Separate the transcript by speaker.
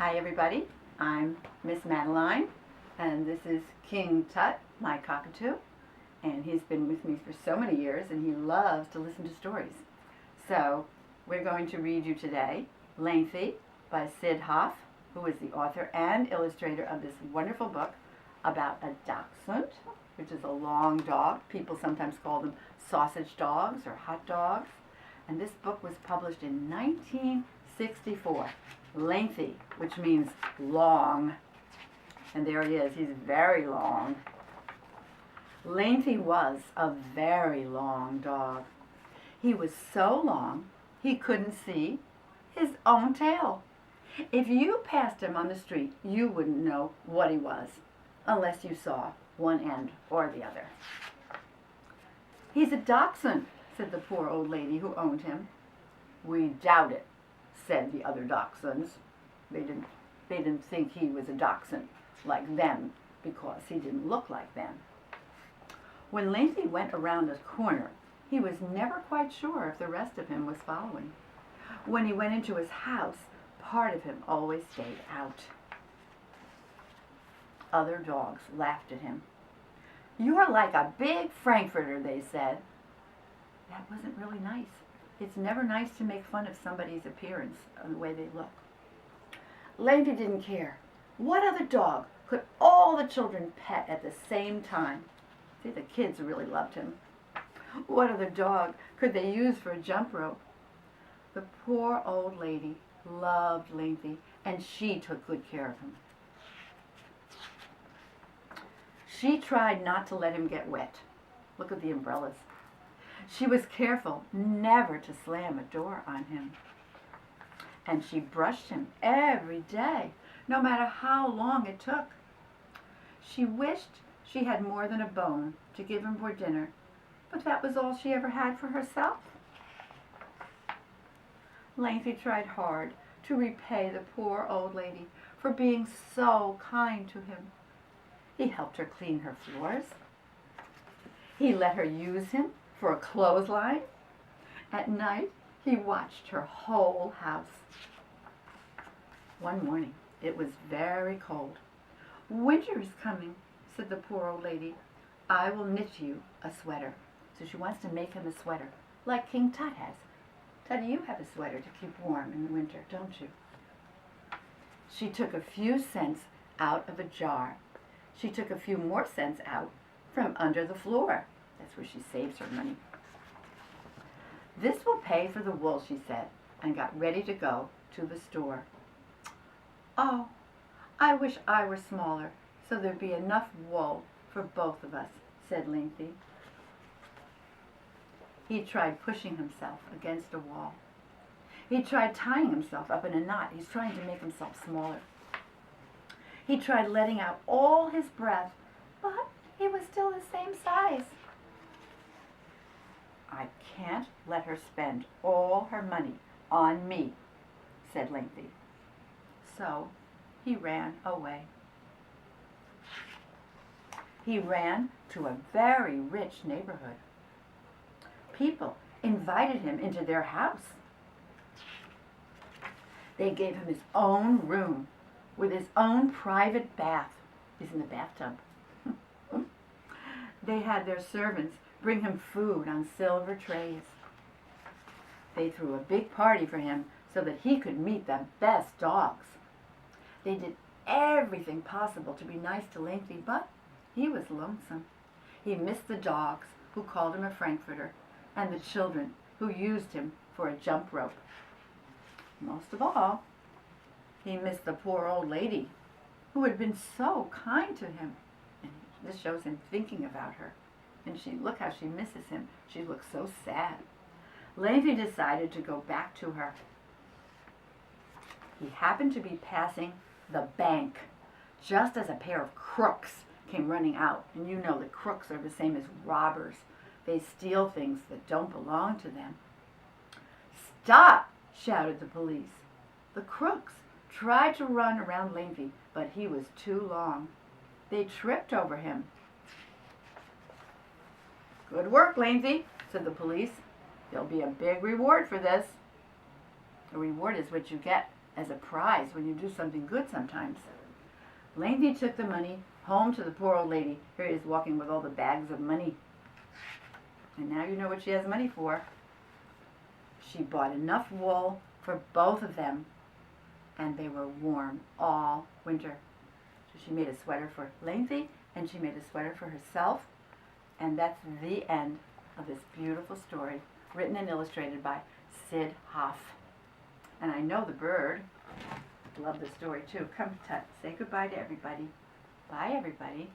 Speaker 1: Hi everybody, I'm Miss Madeline, and this is King Tut, my cockatoo, and he's been with me for so many years and he loves to listen to stories. So we're going to read you today Lengthy by Syd Hoff, who is the author and illustrator of this wonderful book about a dachshund, which is a long dog. People sometimes call them sausage dogs or hot dogs. And this book was published in 1964. Lengthy, which means long. And there he is. He's very long. Lengthy was a very long dog. He was so long he couldn't see his own tail. If you passed him on the street, you wouldn't know what he was unless you saw one end or the other. "He's a dachshund," said the poor old lady who owned him. "We doubt it," said the other dachshunds. They didn't think he was a dachshund like them because he didn't look like them. When Lengthy went around a corner, he was never quite sure if the rest of him was following. When he went into his house, part of him always stayed out. Other dogs laughed at him. "You're like a big Frankfurter," they said. That wasn't really nice. It's never nice to make fun of somebody's appearance and the way they look. Lengthy didn't care. What other dog could all the children pet at the same time? See, the kids really loved him. What other dog could they use for a jump rope? The poor old lady loved Lengthy, and she took good care of him. She tried not to let him get wet. Look at the umbrellas. She was careful never to slam a door on him. And she brushed him every day, no matter how long it took. She wished she had more than a bone to give him for dinner, but that was all she ever had for herself. Lengthy tried hard to repay the poor old lady for being so kind to him. He helped her clean her floors. He let her use him for a clothesline. At night, he watched her whole house. One morning, it was very cold. "Winter is coming," said the poor old lady. "I will knit you a sweater." So she wants to make him a sweater, like King Tut has. Tut, you have a sweater to keep warm in the winter, don't you? She took a few cents out of a jar. She took a few more cents out from under the floor. That's where she saves her money. "This will pay for the wool," she said, and got ready to go to the store. "Oh, I wish I were smaller so there'd be enough wool for both of us," said Lengthy. He tried pushing himself against a wall. He tried tying himself up in a knot. He's trying to make himself smaller. He tried letting out all his breath, but he was still the same size. "I can't let her spend all her money on me," said Lengthy. So he ran away. He ran to a very rich neighborhood. People invited him into their house. They gave him his own room with his own private bath. He's in the bathtub. They had their servants bring him food on silver trays. They threw a big party for him so that he could meet the best dogs. They did everything possible to be nice to Lengthy, but he was lonesome. He missed the dogs who called him a Frankfurter and the children who used him for a jump rope. Most of all, he missed the poor old lady who had been so kind to him. And this shows him thinking about her. And look how she misses him. She looks so sad. Lengthy decided to go back to her. He happened to be passing the bank just as a pair of crooks came running out. And you know that crooks are the same as robbers. They steal things that don't belong to them. "Stop!" shouted the police. The crooks tried to run around Lengthy, but he was too long. They tripped over him. "Good work, Lengthy," said the police. "There'll be a big reward for this." The reward is what you get as a prize when you do something good sometimes. Lengthy took the money home to the poor old lady. Here he is walking with all the bags of money. And now you know what she has money for. She bought enough wool for both of them, and they were warm all winter. So she made a sweater for Lengthy, and she made a sweater for herself. And that's the end of this beautiful story, written and illustrated by Syd Hoff. And I know the bird loved the story too. Come, Tut, say goodbye to everybody. Bye, everybody.